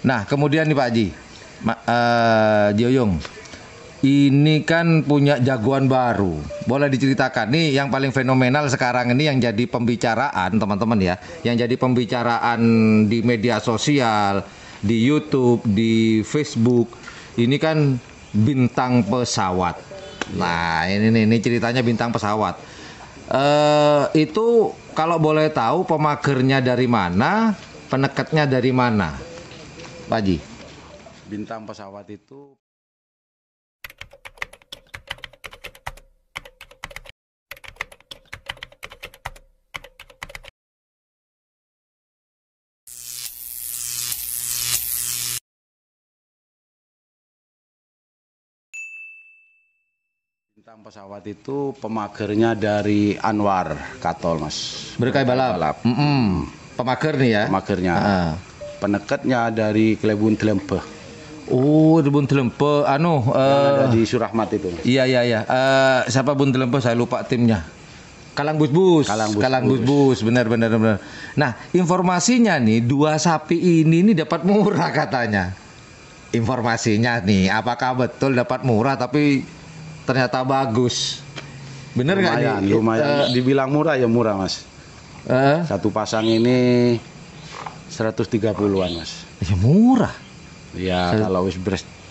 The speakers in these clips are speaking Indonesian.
Nah, kemudian nih Pak Haji, Jioyong, ini kan punya jagoan baru. Boleh diceritakan nih yang paling fenomenal sekarang ini yang jadi pembicaraan teman-teman ya, yang jadi pembicaraan di media sosial, di YouTube, di Facebook. Ini kan bintang pesawat. Nah, ini ceritanya bintang pesawat. Itu kalau boleh tahu pemagernya dari mana, penekatnya dari mana, Pak Haji? Bintang pesawat itu pemagernya dari Anwar Katol, Mas. Berkay balap. Pemager nih ya. Pemagernya. Penekatnya dari Klebun Telempeh. Oh, di Bun Telempe, ada di Surahmat itu, Mas. Iya. Siapa Bun Telempe? Saya lupa timnya. Kalang Bus. Benar. Nah, informasinya nih, 2 sapi ini dapat murah katanya. Informasinya nih, apakah betul dapat murah tapi ternyata bagus? Bener nggak nih? Lumayan. Dibilang murah ya murah, Mas. Satu pasang ini 130-an, Mas. Ya murah. Ya kalau wis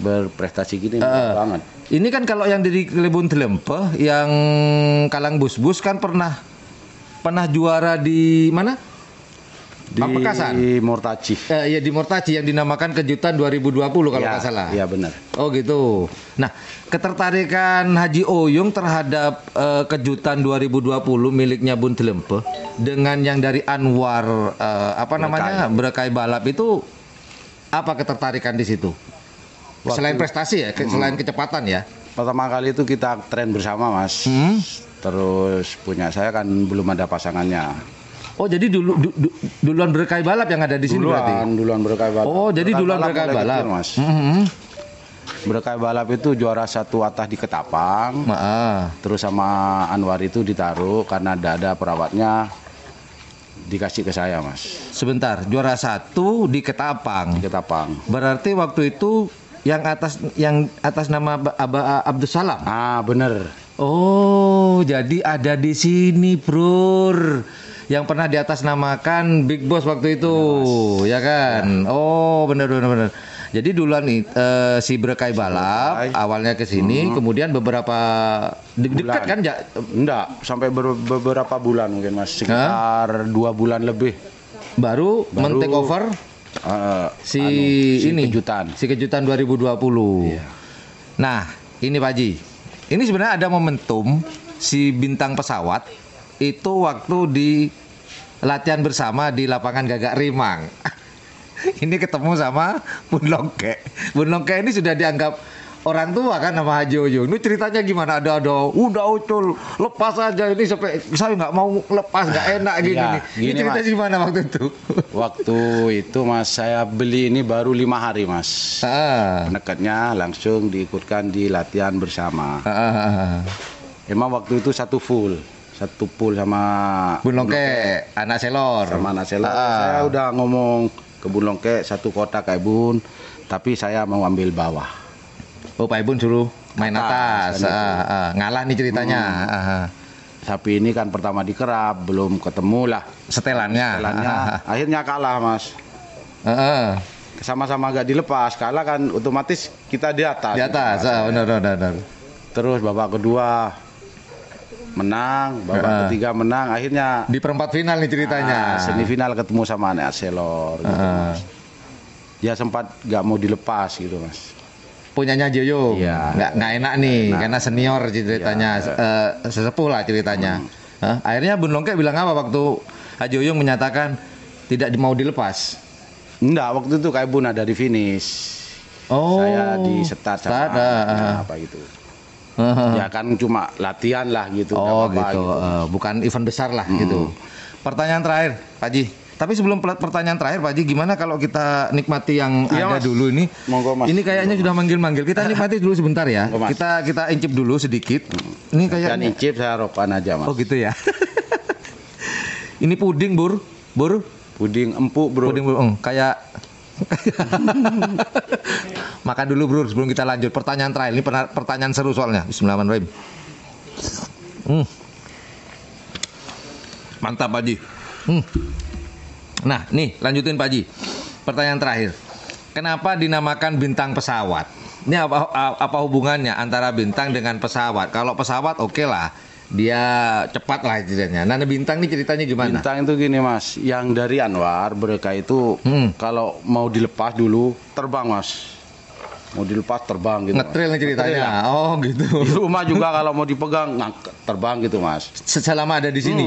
berprestasi gini murah banget. Ini kan kalau yang dari Klebun Telempe, yang Kalang Bus kan pernah juara di mana? Di Pamekasan. Mortaci. Iya di Mortaci yang dinamakan Kejutan 2020 kalau nggak salah. Iya benar. Oh gitu. Nah, ketertarikan Haji Oyong terhadap Kejutan 2020 miliknya Bun Telempe dengan yang dari Anwar Berkay balap itu, apa ketertarikan di situ? Selain prestasi ya, selain kecepatan ya. Pertama kali itu kita tren bersama, Mas. Terus punya saya kan belum ada pasangannya. Oh, jadi duluan Berkay balap yang ada di sini berarti? Duluan Berkay balap. Oh, jadi duluan Berkay balap. Kecil, Mas. Berkay balap itu juara 1 atas di Ketapang. Terus sama Anwar itu ditaruh karena ada perawatnya, dikasih ke saya, Mas. Sebentar, juara 1 di Ketapang. Berarti waktu itu yang atas nama Abdus Salam. Bener. Oh, jadi ada di sini, Bro. Yang pernah di atas namakan Big Boss waktu itu, ya kan? Ya. Oh, bener. Jadi duluan si Berkay balap awalnya ke sini, kemudian beberapa dekat kan? Enggak, sampai beberapa bulan mungkin, Mas. Sekitar 2 bulan lebih. Baru men-take over si Kejutan 2020. Iya. Nah, ini Pak Haji. Ini sebenarnya ada momentum si bintang pesawat itu waktu di latihan bersama di lapangan Gagak Rimang. Ini ketemu sama Bun Longke. Bun Longke ini sudah dianggap orang tua kan sama Haji Oyong. Ini ceritanya gimana? Udah Ucul, lepas aja ini sampai saya nggak mau lepas, nggak enak gini. Ini ceritanya gimana waktu itu? Waktu itu, Mas, saya beli ini baru 5 hari, Mas. Penekatnya langsung diikutkan di latihan bersama. Emang waktu itu satu full sama Bun Longke, anak Selor. Sama anak Selor. Saya udah ngomong ke Bun Longke 1 kota kayak Bun, tapi saya mau ambil bawah. Oh, Pak Ibun suruh main atas. Ngalah nih ceritanya. Sapi ini kan pertama dikerap, belum ketemu lah setelannya. Akhirnya kalah, Mas. Sama-sama gak dilepas, kalah kan otomatis kita di atas. Benar. Terus babak kedua menang, babak ketiga menang, akhirnya di perempat final nih ceritanya. Semifinal ketemu sama anak Selor. Gitu, Mas. Ya sempat gak mau dilepas gitu, Mas. Punyanya Joyo, nggak enak nih karena senior ceritanya, sesepuh lah ceritanya. Akhirnya Bun Longke bilang apa waktu Haji Oyong menyatakan tidak mau dilepas? Enggak, waktu itu kayak Bun ada di finish. Saya di start sama apa gitu. Ya kan cuma latihan lah gitu. Gitu. Bukan event besar lah gitu. Pertanyaan terakhir, Pak Haji. Tapi sebelum pertanyaan terakhir, Pak Haji, gimana kalau kita nikmati yang ada, Mas, dulu ini? Monggo, Mas. Ini kayaknya sudah manggil-manggil. Kita nikmati dulu sebentar ya. Monggo, kita incip dulu sedikit. Ini kayaknya. Jangan incip, saya rokan aja, Mas. Oh gitu ya. Ini puding, Bur. Puding empuk, Bro. Kayak Makan dulu bro sebelum kita lanjut. Pertanyaan terakhir ini pertanyaan seru soalnya. Bismillahirrahmanirrahim. Mantap Pak Haji. Nah nih lanjutin Pak Haji. Pertanyaan terakhir. Kenapa dinamakan bintang pesawat? Ini apa hubungannya antara bintang dengan pesawat? Kalau pesawat oke lah, dia cepat lah ceritanya. Nah bintang ini ceritanya gimana? Bintang itu gini Mas, yang dari Anwar mereka itu kalau mau dilepas dulu terbang Mas. Mau dilepas terbang gitu. Ngetril nih ceritanya. Oh gitu. Di rumah juga kalau mau dipegang terbang gitu Mas. Selama ada di sini.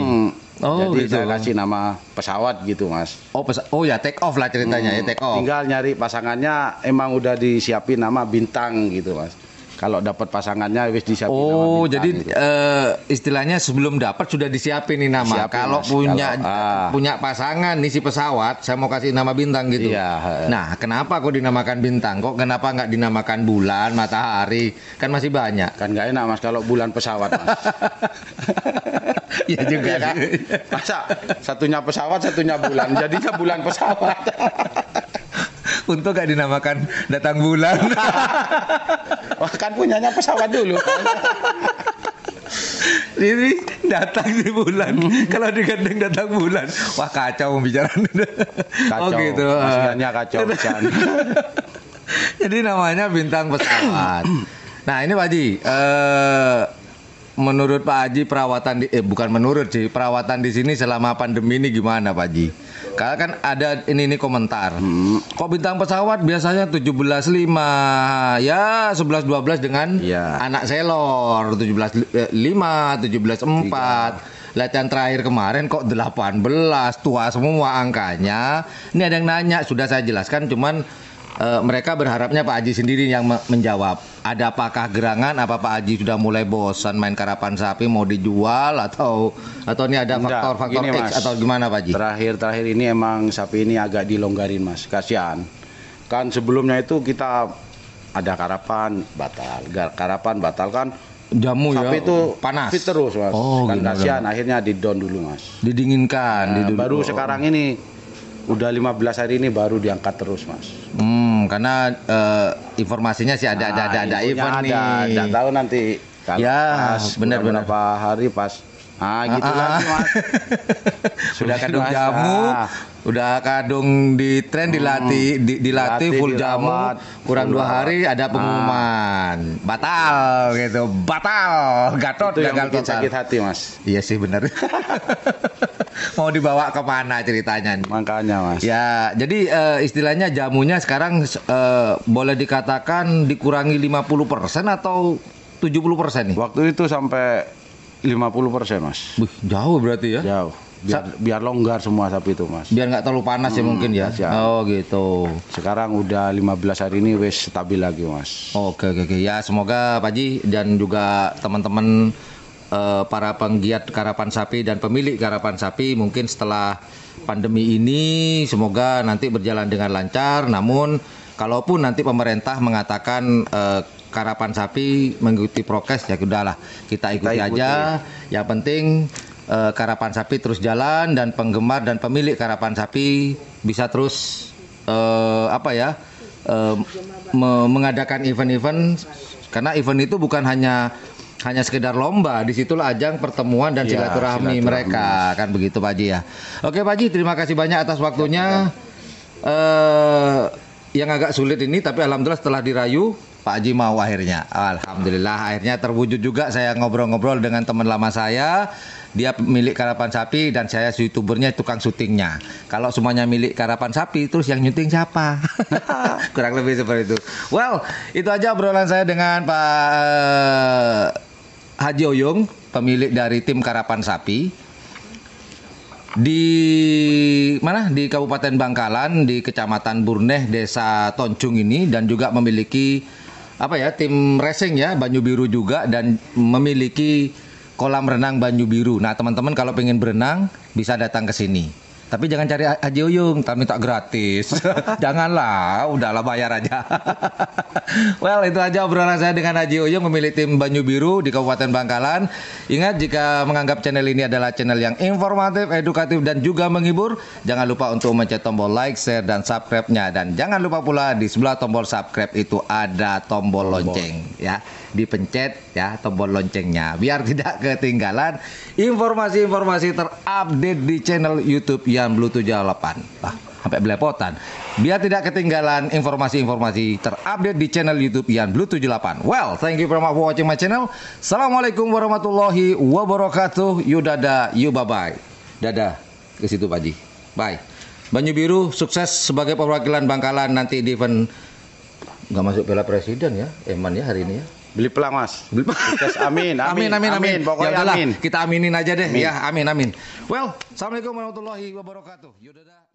Oh jadi gitu. saya kasih nama pesawat gitu Mas. Oh ya take off lah ceritanya ya take off. Tinggal nyari pasangannya emang udah disiapin nama bintang gitu Mas. Kalau dapat pasangannya wis disiapin nama bintang. Oh jadi gitu. Istilahnya sebelum dapat sudah disiapin nih nama. Disiapin, kalau Mas. punya pasangan nih si pesawat, saya mau kasih nama bintang gitu. Iya. Nah kenapa kok dinamakan bintang? Kok kenapa nggak dinamakan bulan, matahari? Kan masih banyak. Kan nggak enak Mas kalau bulan pesawat Mas. Iya juga kan. Masa satunya pesawat, satunya bulan. Jadinya bulan pesawat. Untuk gak dinamakan datang bulan. Wah kan punyanya pesawat dulu. Ini datang di bulan. Kalau digandeng datang bulan. Wah kacau pembicaraan. Kacau. Oh gitu. Maksudnya kacau. Jadi namanya bintang pesawat. Nah ini Pak Haji. Menurut Pak Haji perawatan bukan menurut sih, perawatan di sini selama pandemi ini gimana Pak Haji? Karena kan ada ini komentar. Kok bintang pesawat biasanya 17.5 ya 11-12 dengan anak selor 17.5, 17.4. Latihan terakhir kemarin kok 18, tua semua angkanya. Ini ada yang nanya, sudah saya jelaskan cuman mereka berharapnya Pak Haji sendiri yang menjawab. Ada apakah gerangan? Apa Pak Haji sudah mulai bosan main karapan sapi, mau dijual atau ini ada faktor-faktor X Mas, atau gimana Pak Haji? Terakhir ini emang sapi ini agak dilonggarin Mas, kasihan. Kan sebelumnya itu kita ada karapan batal kan. Jamu sapi ya, itu panas. Fit terus Mas. Oh, kan gimana? kasihan akhirnya di down dulu Mas. Didinginkan. Baru sekarang ini udah 15 hari ini baru diangkat terus Mas. Karena informasinya sih ada event nih. Nggak tahu nanti kalau ya, pas benar-benar beberapa hari pas. Gitu lagi Mas. Sudah kadung jamu, udah kadung di tren dilatih full jamu, kurang 2 hari ada pengumuman batal gitu, Gatot itu gagal total. Sakit hati Mas. Iya sih benar. Mau dibawa kemana ceritanya? Makanya Mas. Ya, jadi istilahnya jamunya sekarang boleh dikatakan dikurangi 50% atau 70% nih? Waktu itu sampai 50% Mas. Jauh berarti ya? Jauh. Biar longgar semua sapi itu Mas. Biar nggak terlalu panas ya mungkin ya? Oh gitu. Sekarang udah 15 hari ini wes stabil lagi Mas. Oke. Ya semoga Pak Haji dan juga teman-teman para penggiat karapan sapi dan pemilik karapan sapi mungkin setelah pandemi ini semoga nanti berjalan dengan lancar. Namun kalaupun nanti pemerintah mengatakan karapan sapi mengikuti prokes ya udahlah kita ikuti aja. Yang penting karapan sapi terus jalan dan penggemar dan pemilik karapan sapi bisa terus mengadakan event-event karena event itu bukan hanya sekedar lomba, disitulah ajang pertemuan dan silaturahmi mereka kan begitu Pak Haji ya. Oke Pak Haji, terima kasih banyak atas waktunya. Yang agak sulit ini tapi alhamdulillah setelah dirayu Pak Haji mau akhirnya. Alhamdulillah akhirnya terwujud juga. Saya ngobrol-ngobrol dengan teman lama saya. Dia milik karapan sapi dan saya youtubernya tukang syutingnya. Kalau semuanya milik karapan sapi, terus yang nyuting siapa? Kurang lebih seperti itu. Well, itu aja obrolan saya dengan Pak Haji Oyong, pemilik dari tim karapan sapi. Di mana? Di Kabupaten Bangkalan, di Kecamatan Burneh, Desa Toncung ini dan juga memiliki tim racing ya, Banyu Biru juga dan memiliki kolam renang Banyu Biru. Nah, teman-teman kalau pengen berenang bisa datang ke sini. Tapi jangan cari Haji Uyung, tak minta gratis. Janganlah, udahlah bayar aja. Well, itu aja obrolan saya dengan Haji Uyung, memilih tim Banyu Biru di Kabupaten Bangkalan. Ingat, jika menganggap channel ini adalah channel yang informatif, edukatif, dan juga menghibur, jangan lupa untuk mencet tombol like, share, dan subscribe-nya. Dan jangan lupa pula di sebelah tombol subscribe itu ada tombol lonceng, ya. Dipencet ya tombol loncengnya biar tidak ketinggalan informasi-informasi terupdate di channel YouTube Yan Blue 78. Sampai belepotan. Biar tidak ketinggalan informasi-informasi terupdate di channel YouTube Yan Blue 78. Well, thank you very much for watching my channel. Assalamualaikum warahmatullahi wabarakatuh. You dadah, you bye-bye. Dadah ke situ Pak Haji. Bye. Banyu Biru sukses sebagai perwakilan Bangkalan nanti di event nggak masuk Piala Presiden ya, Eman ya hari ini ya. Beli pelang Mas. Sukses, amin. Pokoknya ya amin. Kita aminin aja deh. Amin. Ya, amin. Well, assalamualaikum warahmatullahi wabarakatuh. Yaudah.